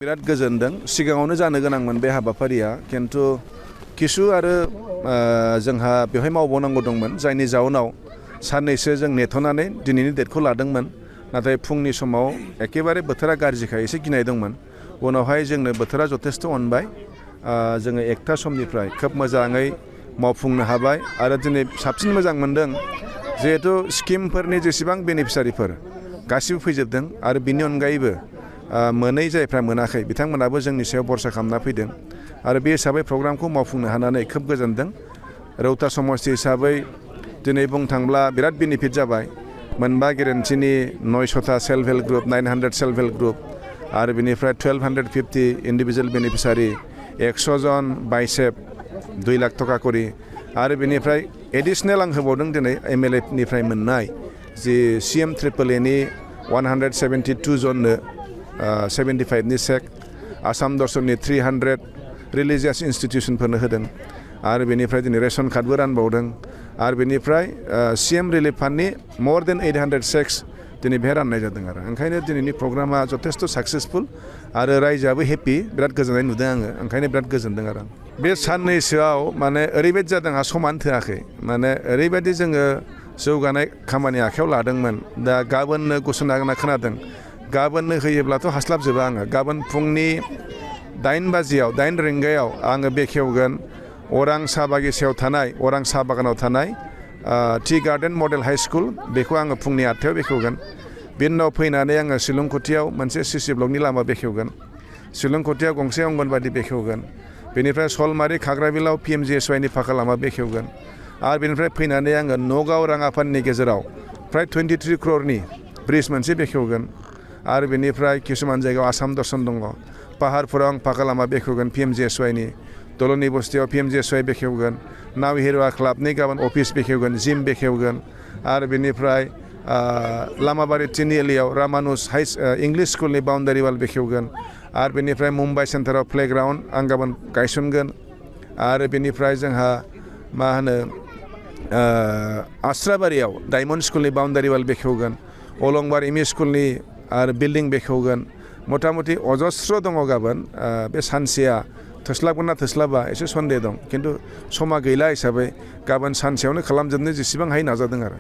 बिराद गोजोनदों सिगाङावनो जानो गोनांमोन बे हाबाफारिया किन्तु किसु आरो जोंहा बेवहाय मावबावनांगौ दंमोन जायनि जाउनाव साननैसो जों नेथ'नानै दिनैनि डेटखौ लादोंमोन नाथाय फुंनि समाव एखेबारे बोथोरा गाज्रिखाय एसे गिनाय दंमोन उनावहाय जोंनो बोथोरा जथेस्थ अनबाय जोङो 1टा समनिफ्राय खोब मोजाङै मावफुंनो हाबाय आरो दिनै साबसिन मोजां मोनदों जिहेतु स्किमफोरनि जेसेबां बेनिफिसियारिफोर गासिबो फैजोबदों आरो बिनि अनगायैबो मोनै जायफ्रा मोनाखै बिथांमोनाबो जोंनि सायाव भरसा खालामना फैदों आरो बे हिसाबै प्रग्रामखौ मावफुंनो हानानै खोब गोजोनदों रौता समष्टि हिसाबै दिनै बुंनो थांब्ला बिराद बेनिफिट जाबाय मोनबा गेरेन्टिनि 900टा self help group 900 self help group आरो बिनिफ्राय 1250 इन्डिभिजुवेल बेनिफिसियारि 100 जन बाइसेप 2 लाख टका करि आरो बिनिफ्राय एडिशनेल आं होबावदों दिनै MLA निफ्राय मोननाय जि CM ट्रिपल ए नि 172 जननो 75 नि सेक आसाम दर्शननि 300 रिलिजियास इन्स्टिट्युसनफोरनो होदों आरो बेनिफ्राय दिनै रेशन कार्डबो रानबावदों आरो बेनिफ्राय CM रिलिफ फान्डनि more than 800 सेक्स दिनै बेहाय राननाय जादों आरो ओंखायनो दिनैनि प्रग्रामा जथेस्थ साक्सेसफुल आरो रायजोआबो हेपि बिराद गोजोननाय नुदों आङो ओंखायनो बिराद गोजोनदों आरो बे साननैसोआव माने ओरैबायदि जादों आंहा समानो थोआखै माने ओरैबायदि जोङो जौगानाय खामानि आखायाव लादोंमोन दा गाबोननो घोषणा होना खोनादों गाबोननो होयोब्लाथ' हास्लाबजोबा आङो गाबोन फुंनि 9 बाजियाव 9 रिंगायाव आङो बेखेवगोन अरां साहा बागिसायाव थानाय अरां साहा बागानाव थानाय tea garden model high school बेखौ आङो फुंनि 8टायाव बेखेवगोन बेनि उनाव फैनानै आङो शिलंखथियाव मोनसे CC ब्लकनि लामा बेखेवगोन शिलंखथियाव गंसे अंगनबादि बेखेवगोन बेनिफ्राय सलमारि खाग्राबिलाव PMGSY नि फाखा लामा बेखेवगोन आरो बेनिफ्राय फैनानै आङो नगाव राङापानिनि गेजेराव प्राय 23 क्ररनि ब्रिज मोनसे बेखेवगोन आरो बेनिफ्राय किसुमान जायगायाव आसाम दर्शन दङ पाहारफोराव आं फाखा लामा बेखेवगोन PMGSY नि दलनि बस्तियाव PMGSY बेखेवगोन नाव हिरुवा क्लाबनि गाबोन अफिस बेखेवगोन जिम बेखेवगोन आरो बेनिफ्राय लामाबारि तिनिआलियाव रामानुज इंलिश स्कुलनि बाउन्डारि वाल बेखेवगोन आरो बेनिफ्राय मुम्बाइ सेन्टाराव प्लेग्राउन्ड आं गाबोन गायसनगोन आरो बेनिफ्राय जोंहा मा होनो आस्राबारियाव डायमन्ड स्कुलनि बाउन्डारि वाल बेखेवगोन अलंबार एमइ स्कुलनि आरो बिल्डिं बेखेवगोन मथा मथि अजस्र दङ गाबोन बे सानसेया थोस्लाबगोन ना थोस्लाबा एसे सन्देह दं किन्तु समा गैला हिसाबै गाबोन सानसेयावनो खालामजोबनो जेसेबां हायो नाजादों आरो